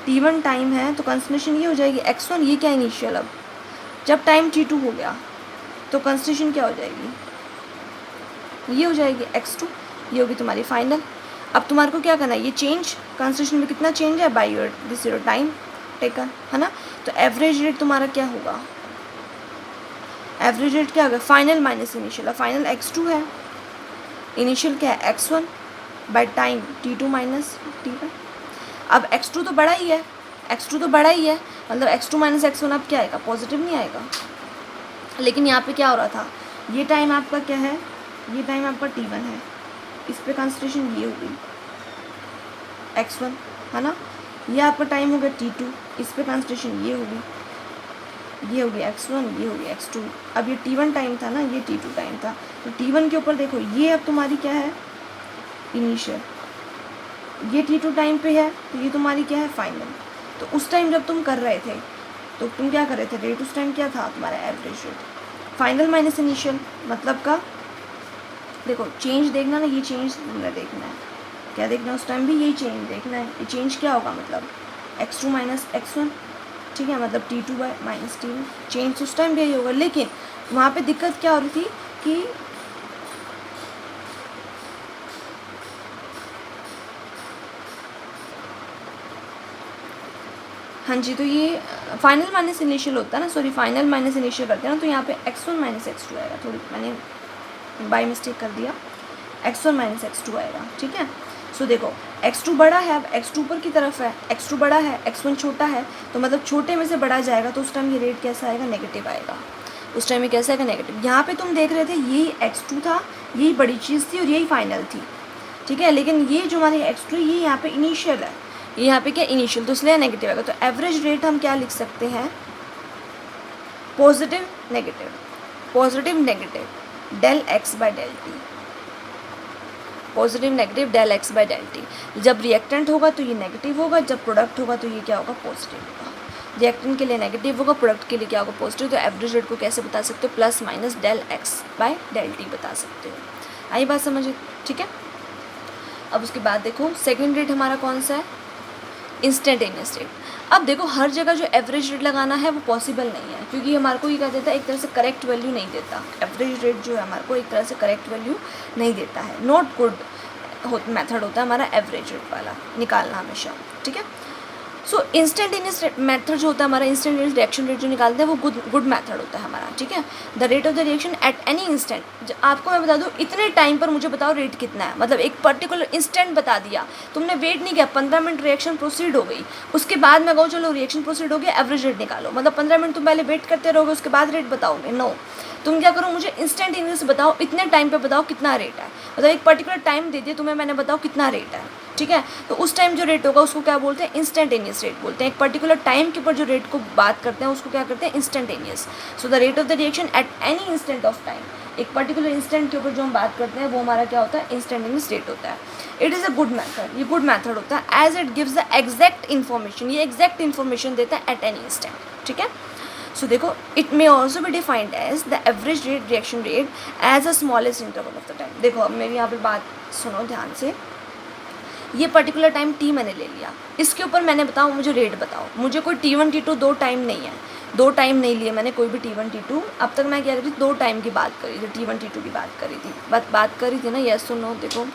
T1 टाइम है तो कंसंट्रेशन ये हो जाएगी x1, ये क्या इनिशियल, अब जब टाइम T2 हो गया तो कंसंट्रेशन क्या हो जाएगी, ये हो जाएगी x2, ये होगी तुम्हारी फाइनल। अब तुम्हारे को क्या करना है, ये चेंज कंसंट्रेशन में कितना चेंज है, by your this your time taken, है ना। तो एवरेज रेट तुम्हारा क्या होगा, एवरेज रेट क्या होगा, फाइनल माइनस इनिशियल, अब फाइनल x2 है, इनिशियल क्या है x1 by time T2 minus T1। अब x2 तो बड़ा ही है, x2 तो बड़ा ही है, मतलब x2 माइनस x1 अब क्या आएगा, पॉजिटिव नहीं आएगा। लेकिन यहाँ पे क्या हो रहा था, ये टाइम आपका क्या है, ये टाइम आपका T1 है, इस पे कंसंट्रेशन ये होगी x1, है ना। ये आपका टाइम हो गया T2, इस पे कंसंट्रेशन ये होगी x1, ये होगी x2। अब ये T1 टाइम था ना, ये T2 टाइम था, तो T1 के ऊपर देखो ये अब तुम्हारी क्या है, इनिशियल, ये T2 टाइम पे है तो ये तुम्हारी क्या है, फाइनल। तो उस टाइम जब तुम कर रहे थे तो तुम क्या कर रहे थे, रेट उस टाइम क्या था तुम्हारा, average rate, final minus initial, मतलब का देखो चेंज देखना ना, ये चेंज तुमने देखना है, क्या देखना उस टाइम भी यही चेंज देखना है। ये चेंज क्या होगा, मतलब x2 माइनस x1, ठीक है, मतलब T2 bye minus T1, change उस टाइम भी यही होगा। लेकिन वहाँ पे दिक्कत क्या हो रही थी कि हाँ जी, तो ये फाइनल माइनस इनिशियल होता है ना, सॉरी फाइनल माइनस इनिशियल करते हैं ना, तो यहाँ पे x1 माइनस x2 आएगा, थोड़ी मैंने बाय मिस्टेक कर दिया, x1 माइनस x2 आएगा, ठीक है। सो देखो x2 बड़ा है, अब x2 ऊपर की तरफ है, x2 बड़ा है, x1 छोटा है, तो मतलब छोटे में से बड़ा जाएगा, तो उस टाइम ये रेट कैसा आएगा, नेगेटिव आएगा, उस टाइम ये कैसा आएगा, नेगेटिव। यहाँ पे तुम देख रहे थे यही x2 था, यही बड़ी चीज़ थी और यही फाइनल थी, ठीक है। लेकिन ये जो हमारे x2 ये यहाँ पे इनिशियल है, ये यहाँ पे क्या इनिशियल, तो इसलिए नेगेटिव आएगा। तो एवरेज रेट हम क्या लिख सकते हैं, positive negative del X by del T, positive negative del X by del T. जब रिएक्टेंट होगा तो ये नेगेटिव होगा, जब प्रोडक्ट होगा तो ये क्या होगा, पॉजिटिव होगा। रिएक्टेंट के लिए नेगेटिव होगा, प्रोडक्ट के लिए क्या होगा, पॉजिटिव। तो एवरेज रेट को कैसे बता सकते हो, plus minus del X by del T बता सकते हो। आई बात समझ, ठीक है। अब उसके बाद देखो सेकेंड रेट हमारा कौन सा है, इंस्टेंटेनियस रेट। अब देखो हर जगह जो एवरेज रेट लगाना है वो पॉसिबल नहीं है, क्योंकि हमारे को ये क्या देता है, एक तरह से करेक्ट वैल्यू नहीं देता। एवरेज रेट जो है हमारे को एक तरह से करेक्ट वैल्यू नहीं देता है। नॉट गुड मेथड होता है हमारा एवरेज रेट वाला निकालना हमेशा, ठीक है। सो इंस्टेंटेनियस मेथड जो होता है हमारा, इंस्टेंटेनियस रिएक्शन रेट जो निकालते हैं वो गुड मेथड होता है हमारा, ठीक है। The rate of the reaction at any instant, आपको मैं बता दूँ इतने टाइम पर मुझे बताओ रेट कितना है, मतलब एक पर्टिकुलर इंस्टेंट बता दिया, तुमने वेट नहीं किया, 15 मिनट रिएक्शन प्रोसीड हो गई, उसके बाद मैं कहूँ चलो रिएक्शन प्रोसीड हो गया, एवरेज रेट निकालो, मतलब 15 मिनट तुम पहले वेट करते रहोगे उसके बाद रेट बताओगे? नो, तुम क्या करो, मुझे इंस्टेंटेनियस बताओ, इतने टाइम पे बताओ कितना रेट है, मतलब एक पर्टिकुलर टाइम दे दिए तुम्हें मैंने, बताओ कितना रेट है, ठीक है। तो उस टाइम जो रेट होगा उसको क्या बोलते हैं, इंस्टेंटेनियस रेट बोलते हैं। एक पर्टिकुलर टाइम के ऊपर जो रेट को बात करते हैं उसको क्या करते हैं, instantaneous. So the rate of the reaction at any instant of time, एक पर्टिकुलर इंस्टेंट के ऊपर जो हम बात करते हैं वो हमारा क्या होता है, इंस्टेंटेनियस रेट होता है। It is a good method, ये गुड मैथड होता है as it gives the exact information, ये एग्जैक्ट इन्फॉर्मेशन देता है एट एनी इंस्टेंट, ठीक है। सो देखो it may also be defined as the average rate reaction rate as a smallest interval of the time. देखो अब मेरी यहाँ पर बात सुनो ध्यान से, ये पर्टिकुलर टाइम टी मैंने ले लिया, इसके ऊपर मैंने बताओ मुझे रेट बताओ, मुझे कोई T1 T2 दो टाइम नहीं है, दो टाइम नहीं लिए मैंने कोई भी T1 T2, अब तक मैं कह रही थी दो टाइम की बात करी थी, T1 T2 की बात करी थी, बात करी थी ना, यस सुनो, देखो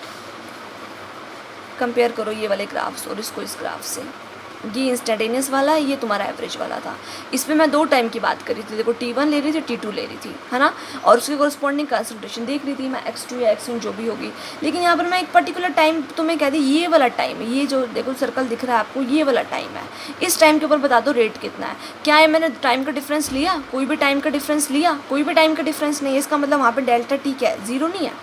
कंपेयर करो ये वाले ग्राफ्स और इसको इस ग्राफ से, ये इंस्टेंटेनियस वाला है, ये तुम्हारा एवरेज वाला था, इस पर मैं दो टाइम की बात करी थी, देखो T1 ले रही थी, T2 ले रही थी, है ना, और उसके कॉरस्पॉन्डिंग कंसंट्रेशन देख रही थी मैं, x2 या x1 जो भी होगी। लेकिन यहाँ पर मैं एक पर्टिकुलर टाइम तुम्हें कह दी, ये वाला टाइम है, ये जो देखो सर्कल दिख रहा है आपको, ये वाला टाइम है, इस टाइम के ऊपर बता दो रेट कितना है। क्या है, मैंने टाइम का डिफरेंस लिया, कोई भी टाइम का डिफरेंस लिया, कोई भी टाइम का डिफरेंस नहीं है, इसका मतलब वहाँ पर डेल्टा टी क्या है, जीरो नहीं है,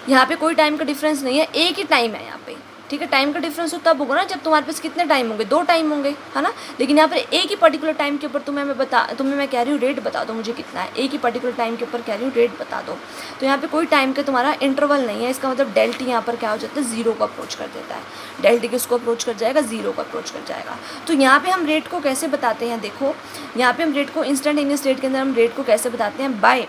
यहाँ पे कोई टाइम का डिफरेंस नहीं है, एक ही टाइम है यहाँ पे, ठीक है। टाइम का डिफरेंस तो तब होगा ना जब तुम्हारे पास कितने टाइम होंगे, दो टाइम होंगे, है ना। लेकिन यहाँ पर एक ही पर्टिकुलर टाइम के ऊपर तुम्हें मैं कह रही हूँ रेट बता दो मुझे कितना है, एक ही पर्टिकुलर टाइम के ऊपर कह रही हूँ रेट बता दो। तो यहाँ पे कोई टाइम का तुम्हारा इंटरवल नहीं है, इसका मतलब डेल्टी यहाँ पर क्या हो जाता है, जीरो को अप्रोच कर देता है, डेल्टी किसको अप्रोच कर जाएगा, जीरो को अप्रोच कर जाएगा। तो यहाँ पे हम रेट को कैसे बताते हैं, देखो यहाँ पे हम रेट को इंस्टेंटेनियस रेट के अंदर हम रेट को कैसे बताते हैं, बाय,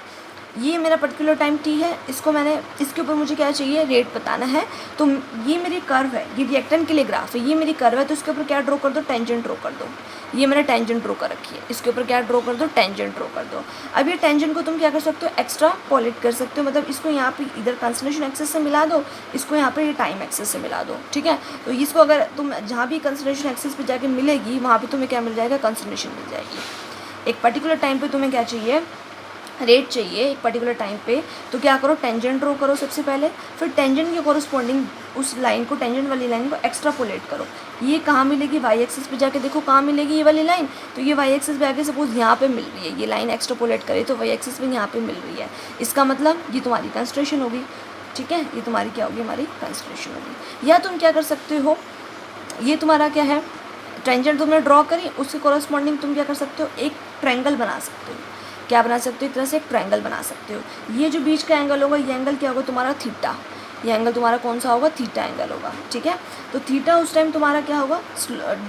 ये मेरा पर्टिकुलर टाइम टी है, इसको मैंने इसके ऊपर मुझे क्या चाहिए, रेट बताना है। तो ये मेरी कर्व है, ये रिएक्टेंट के लिए ग्राफ है, ये मेरी कर्व है, तो इसके ऊपर क्या ड्रॉ कर दो, टेंजेंट ड्रॉ कर दो, ये मैंने टेंजेंट ड्रॉ कर रखी है, इसके ऊपर क्या ड्रॉ कर दो, टेंजेंट ड्रॉ कर दो। अब ये टेंजेंट को तुम क्या कर सकते हो, एक्स्ट्रा पॉलिट कर सकते हो, मतलब इसको यहाँ पे इधर कंसंट्रेशन एक्सेस से मिला दो, इसको यहाँ पर ये टाइम एक्सेस से मिला दो, ठीक है। तो इसको अगर तुम जहाँ भी कंसंट्रेशन एक्सेस पर जाके मिलेगी वहाँ पर तुम्हें क्या मिल जाएगा, कंसंट्रेशन मिल जाएगी। एक पर्टिकुलर टाइम पर तुम्हें क्या चाहिए, रेट चाहिए एक पर्टिकुलर टाइम पे, तो क्या करो, टेंजेंट ड्रॉ करो सबसे पहले, फिर टेंजेंट के कॉरस्पॉन्डिंग उस लाइन को, टेंजेंट वाली लाइन को एक्स्ट्रापोलेट करो। ये कहाँ मिलेगी, वाई एक्सिस पे जाके देखो कहाँ मिलेगी ये वाली लाइन, तो ये वाई एक्सिस पे आके सपोज यहाँ पे मिल रही है, ये लाइन एक्स्ट्रापोलेट करे तो वाई एक्सिस पे यहाँ पे मिल रही है, इसका मतलब ये तुम्हारी कंसंट्रेशन होगी, ठीक है, ये तुम्हारी क्या होगी, हमारी कंसंट्रेशन होगी। या तुम क्या कर सकते हो, ये तुम्हारा क्या है, टेंजेंट तुमने ड्रॉ करी, उसके कॉरस्पॉन्डिंग तुम क्या कर सकते हो, एक ट्रायंगल बना सकते हो। क्या बना सकते हो, एक तरह से एक ट्रायंगल बना सकते हो। ये जो बीच का एंगल होगा, ये एंगल क्या होगा तुम्हारा, थीटा, ये एंगल तुम्हारा कौन सा होगा, थीटा एंगल होगा, ठीक है। तो थीटा उस टाइम तुम्हारा क्या होगा,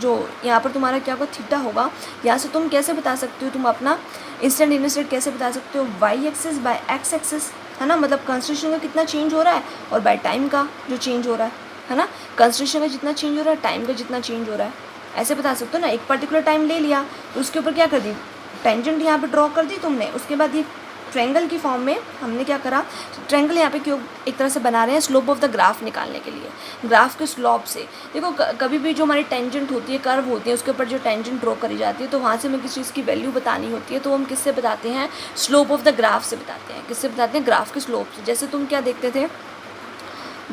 जो यहाँ पर तुम्हारा क्या होगा, थीटा होगा। यहाँ से तुम कैसे बता सकते हो, तुम अपना इंस्टेंटेनियस रेट कैसे बता सकते हो, Y axis by X axis, है ना, मतलब कंसंट्रेशन का कितना चेंज हो रहा है और बाय टाइम का जो चेंज हो रहा है ना, कंसंट्रेशन का जितना चेंज हो रहा है, टाइम का जितना चेंज हो रहा है, ऐसे बता सकते हो ना। एक पर्टिकुलर टाइम ले लिया तो उसके ऊपर क्या कर दी, टेंजेंट यहाँ पे ड्रॉ कर दी तुमने, उसके बाद ये ट्रायंगल की फॉर्म में हमने क्या करा, ट्रायंगल यहाँ पे क्यों एक तरह से बना रहे हैं, स्लोप ऑफ द ग्राफ निकालने के लिए, ग्राफ के स्लोप से। देखो कभी भी जो हमारी टेंजेंट होती है, कर्व होती है, उसके ऊपर जो टेंजेंट ड्रॉ करी जाती है, तो वहाँ से हमें किसी चीज़ की वैल्यू बतानी होती है, तो हम किससे बताते हैं, स्लोप ऑफ द ग्राफ से बताते हैं। किससे बताते हैं, ग्राफ के स्लोप से। जैसे तुम क्या देखते थे,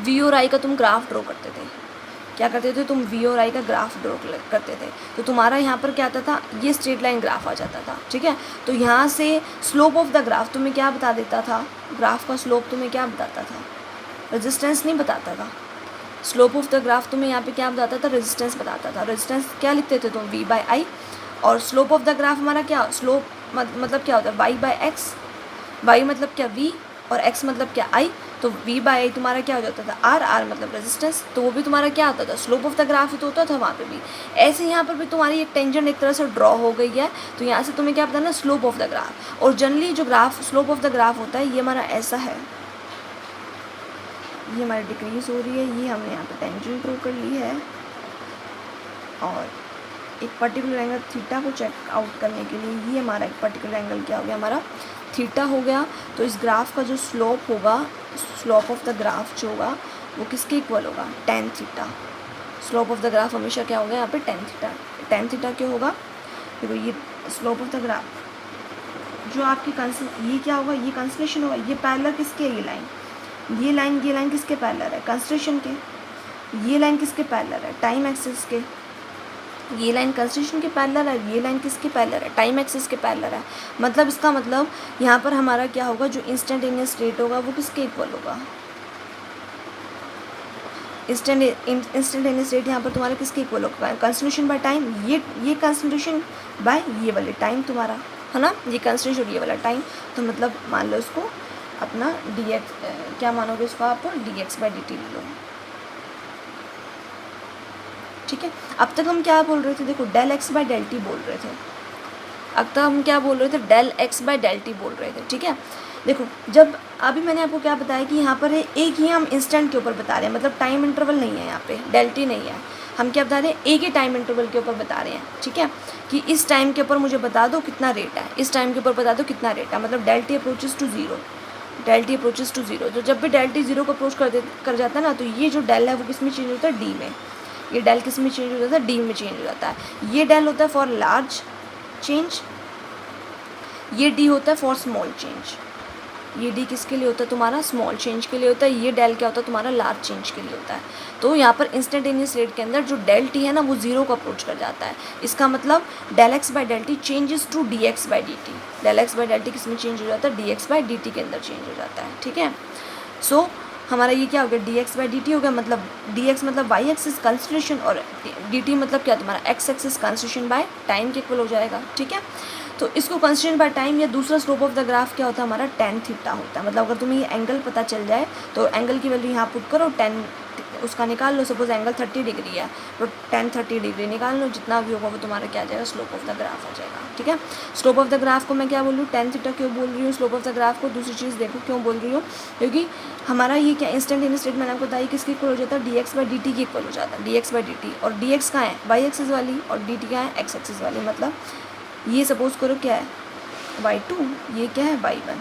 वी और आई का तुम ग्राफ ड्रॉ करते थे, क्या करते थे तुम, वी और आई का ग्राफ ड्रॉ करते थे, तो तुम्हारा यहाँ पर क्या आता था, ये स्ट्रेट लाइन ग्राफ आ जाता था, ठीक है। तो यहाँ से स्लोप ऑफ द ग्राफ तुम्हें क्या बता देता था, ग्राफ का स्लोप तुम्हें क्या बताता था, रेजिस्टेंस नहीं बताता था, स्लोप ऑफ द ग्राफ तुम्हें यहाँ पे क्या बताता था, रेजिस्टेंस बताता था। रेजिस्टेंस क्या लिखते थे तुम, वी बाई आई, और स्लोप ऑफ द ग्राफ हमारा क्या, स्लोप मतलब क्या होता है, वाई बाई एक्स, वाई मतलब क्या वी और एक्स मतलब क्या आई, तो वी बाई आई तुम्हारा क्या हो जाता था, आर, आर मतलब रेजिस्टेंस, तो वो भी तुम्हारा क्या होता था, स्लोप ऑफ द ग्राफ ही तो होता था वहाँ पे भी। ऐसे यहाँ पर भी तुम्हारी एक टेंजेंट एक तरह से ड्रॉ हो गई है, तो यहाँ से तुम्हें क्या बताना, स्लोप ऑफ द ग्राफ। और जनरली जो graph slope of the graph होता है, ये हमारा ऐसा है, ये हमारी डिक्रीज हो रही है, ये हमने यहाँ पर टेंजेंट ड्रॉ कर ली है, और एक पर्टिकुलर एंगल थीटा को चेक आउट करने के लिए ये हमारा एक पर्टिकुलर एंगल क्या हो गया, हमारा थीटा हो गया। तो इस ग्राफ का जो स्लोप होगा, स्लोप ऑफ द ग्राफ जो होगा वो किसके इक्वल होगा, tan theta. Slope of the graph हमेशा क्या होगा यहाँ पे, टेन थीटा। टेन थीटा क्यों होगा, देखो ये स्लोप ऑफ द ग्राफ जो आपकी ये क्या होगा, ये कंसंट्रेशन होगा। ये पैरेलल किसके, ये लाइन किसके पैरेलल है, कंसंट्रेशन के। ये लाइन किसके पैरेलल है, टाइम एक्सिस के। ये लाइन कंसंट्रेशन के पैरेलल है, ये लाइन किसके पैरेलल है, टाइम एक्सिस के पैरेलल है। मतलब इसका मतलब यहाँ पर हमारा क्या होगा, जो इंस्टेंटेनियस रेट होगा वो किसके इक्वल होगा, इंस्टेंटेनियस रेट यहाँ पर तुम्हारा किसके इक्वल होगा, कंसंट्रेशन बाय टाइम। ये कंसंट्रेशन बाय ये वाले टाइम तुम्हारा है ना, ये कंसंट्रेशन और ये वाला टाइम। तो मतलब मान लो इसको अपना dx क्या मानोगे इसको, आप dx बाई dt ले लो। ठीक है, अब तक हम क्या बोल रहे थे, देखो del X by del T बोल रहे थे। अब तक हम क्या बोल रहे थे, del X by del T बोल रहे थे। ठीक है, देखो जब अभी मैंने आपको क्या बताया कि यहाँ पर है एक ही हम इंस्टेंट के ऊपर बता रहे हैं, मतलब टाइम इंटरवल नहीं है यहाँ पे, डेल टी नहीं है। हम क्या बता रहे हैं, एक ही टाइम इंटरवल के ऊपर बता रहे हैं। ठीक है, कि इस टाइम के ऊपर मुझे बता दो कितना रेट है, इस टाइम के ऊपर बता दो कितना रेट है। मतलब del T approaches to zero, del T approaches to zero. तो जब भी डेल टी जीरो को अप्रोच कर जाता है ना, तो ये जो डेल है वो किस में चेंज होता है, डी में। ये डेल किस में चेंज हो जाता है, डी में चेंज हो जाता है। ये डेल होता है फॉर लार्ज चेंज, ये डी होता है फॉर स्मॉल चेंज। ये डी किसके लिए होता है, तुम्हारा स्मॉल चेंज के लिए होता है। ये डेल क्या होता है, तुम्हारा लार्ज चेंज के लिए होता है। तो यहाँ पर इंस्टेंटेनियस रेट के अंदर जो डेल टी है ना, वो जीरो को अप्रोच कर जाता है। इसका मतलब del X by del T changes to D X by D T. Del X by del T किस में चेंज हो जाता है, D X by D T के अंदर चेंज हो जाता है। ठीक है, सो हमारा ये क्या हो गया, D X by D T हो गया। मतलब डी एक्स मतलब वाई एक्सिस कंसंट्रेशन, और डी टी मतलब क्या, तुम्हारा x axis concentration by time के इक्वल हो जाएगा। ठीक है, तो इसको कंसंट्रेशन बाय टाइम या दूसरा स्लोप ऑफ द ग्राफ क्या होता है, हमारा टेन थीटा होता है। मतलब अगर तुम्हें ये एंगल पता चल जाए तो एंगल की वैल्यू यहाँ पुट करो, टेन उसका निकाल लो। सपोज एंगल 30 डिग्री है तो 10-30 डिग्री निकाल लो, जितना भी होगा वो तुम्हारा क्या आ जाएगा, स्लोप ऑफ द ग्राफ आ जाएगा। ठीक है, स्लोप ऑफ द ग्राफ को मैं क्या बोल रही हूँ, टेन थीटा क्यों बोल रही हूँ स्लोप ऑफ द ग्राफ को। दूसरी चीज़ देखो क्यों बोल रही हूँ, क्योंकि हमारा ये क्या इंस्टेंटेनियस रेट मैंने आपको बताया किसके इक्वल हो जाता है, D X by D T के इक्वल हो जाता है। D X by D T, और डी एक्स कहाँ है, वाई एक्सिस वाली, और डी टी कहाँ है, एक्स एक्सिस वाली। मतलब ये सपोज करो क्या है, y2, ये क्या है y1,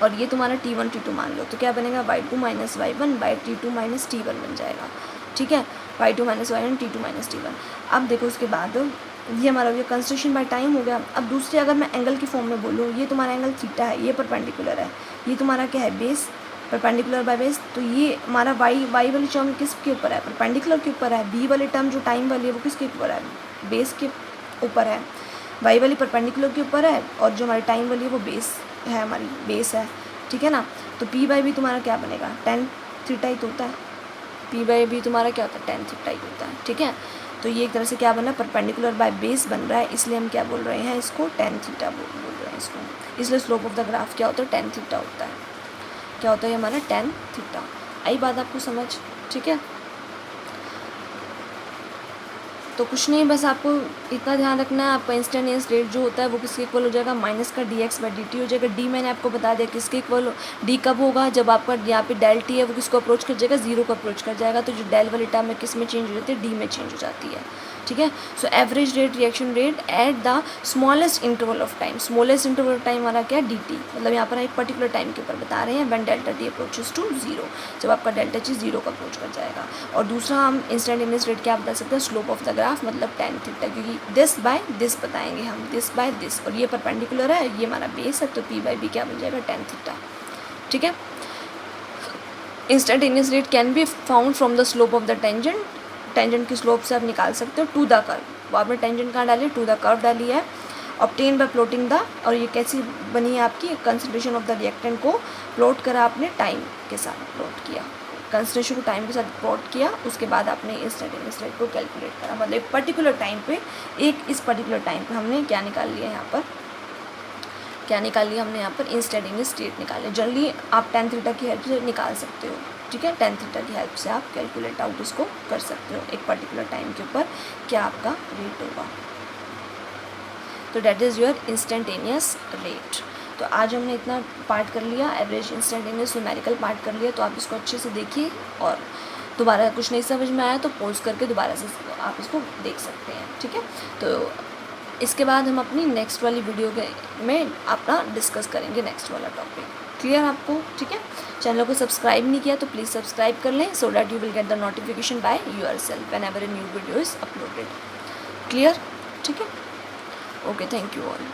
और ये तुम्हारा t1 t2 मान लो। तो क्या बनेगा, y2 minus y1 by t2 minus t1 बन जाएगा। ठीक है, y2 minus y1 t2 minus t1। अब देखो उसके बाद ये हमारा ये कंसंट्रेशन बाय टाइम हो गया। अब दूसरी अगर मैं एंगल की फॉर्म में बोलूँ, ये तुम्हारा एंगल थीटा है, ये परपेंडिकुलर है, ये तुम्हारा क्या है, बेस, परपेंडिकुलर बाय बेस। तो ये हमारा वाई वाली टर्म किसके ऊपर है, परपेंडिकुलर के ऊपर है। बी वाली टर्म जो टाइम वाली है वो किसके ऊपर है, बेस के ऊपर है। वाई वाली परपेंडिकुलर के ऊपर है, और जो हमारी टाइम वाली है वो बेस है, हमारी बेस है। ठीक है ना, तो पी बाई भी तुम्हारा क्या बनेगा, टेन थीटा ही तो होता है। पी बाई भी तुम्हारा क्या होता है, टेन थीटा ही होता है। ठीक है, तो ये एक तरह से क्या बना, परपेंडिकुलर बाय बेस बन रहा है, इसलिए हम क्या बोल रहे हैं, इसको टेन थीटा बोल रहे हैं इसको। इसलिए स्लोप ऑफ द ग्राफ क्या होता है, टेन थीटा होता है। क्या होता है हमारा, टेन थीटा। आई बात आपको समझ। ठीक है, तो कुछ नहीं, बस आपको इतना ध्यान रखना है, आपका इंस्टेंटेनियस रेट जो होता है वो किसके इक्वल हो जाएगा, माइनस का D X by D T हो जाएगा। डी मैंने आपको बता दिया किसके इक्वल, डी कब होगा, जब आपका यहाँ पे डेल टी है वो किसको अप्रोच कर जाएगा, जीरो को अप्रोच कर जाएगा। तो जो डेल वाली टर्म है किस में चेंज हो जाती है, डी में चेंज हो जाती है। ठीक है, so average rate reaction rate at the smallest interval of time. Smallest interval of time हमारा क्या है, डी टी। मतलब यहाँ पर एक पर्टिकुलर टाइम के ऊपर बता रहे हैं, when delta T approaches to zero, जब आपका डेल्टा टी जीरो का अप्रोच कर जाएगा। और दूसरा हम इंस्टेंटेनियस रेट क्या बता सकते हैं, स्लोप ऑफ द ग्राफ, मतलब टेन थीटा, क्योंकि दिस बाय दिस बताएंगे हम, दिस बाय दिस, और ये परपेंडिकुलर है, ये हमारा बेस है, तो पी बाई बी क्या बन जाएगा, टेन थीटा। ठीक है, instantaneous rate can be found from the slope of the tangent. Tangent की स्लोप से आप निकाल सकते हो टू द कर्व। वो आपने टेंजेंट कहाँ डाली, टू द कर्व डाली है। ऑब्टेन बाय प्लॉटिंग द, और ये कैसी बनी है आपकी, कंसंट्रेशन ऑफ द रिएक्टेंट को प्लॉट करा आपने, टाइम के साथ प्लॉट किया, कंसंट्रेशन को टाइम के साथ प्लॉट किया, उसके बाद आपने इंस्टेंटेनियस रेट को कैलकुलेट करा। मतलब एक पर्टिकुलर टाइम पे, इस पर्टिकुलर टाइम पे हमने क्या निकाल लिया, यहाँ पर क्या निकाल लिया हमने, यहाँ पर इंस्टेंटेनियस रेट निकाले। जनरली आप टेन थीटा की हेल्प से निकाल सकते हो। ठीक है, टेन थीटा की हेल्प से आप कैलकुलेट आउट इसको कर सकते हो, एक पर्टिकुलर टाइम के ऊपर क्या आपका रेट होगा। तो that is your instantaneous rate. तो आज हमने इतना पार्ट कर लिया, एवरेज, इंस्टेंटेनियस, न्यूमेरिकल पार्ट कर लिया। तो आप इसको अच्छे से देखिए और दोबारा कुछ नहीं समझ में आया तो पॉज करके दोबारा से आप इसको देख सकते हैं, ठीक है। तो इसके बाद हम अपनी नेक्स्ट वाली वीडियो में अपना डिस्कस करेंगे नेक्स्ट वाला टॉपिक। क्लियर आपको, ठीक है। चैनल को सब्सक्राइब नहीं किया तो प्लीज़ सब्सक्राइब कर लें, so that you will get the notification by yourself whenever a new video is uploaded. Clear, ठीक है। Okay, thank you all.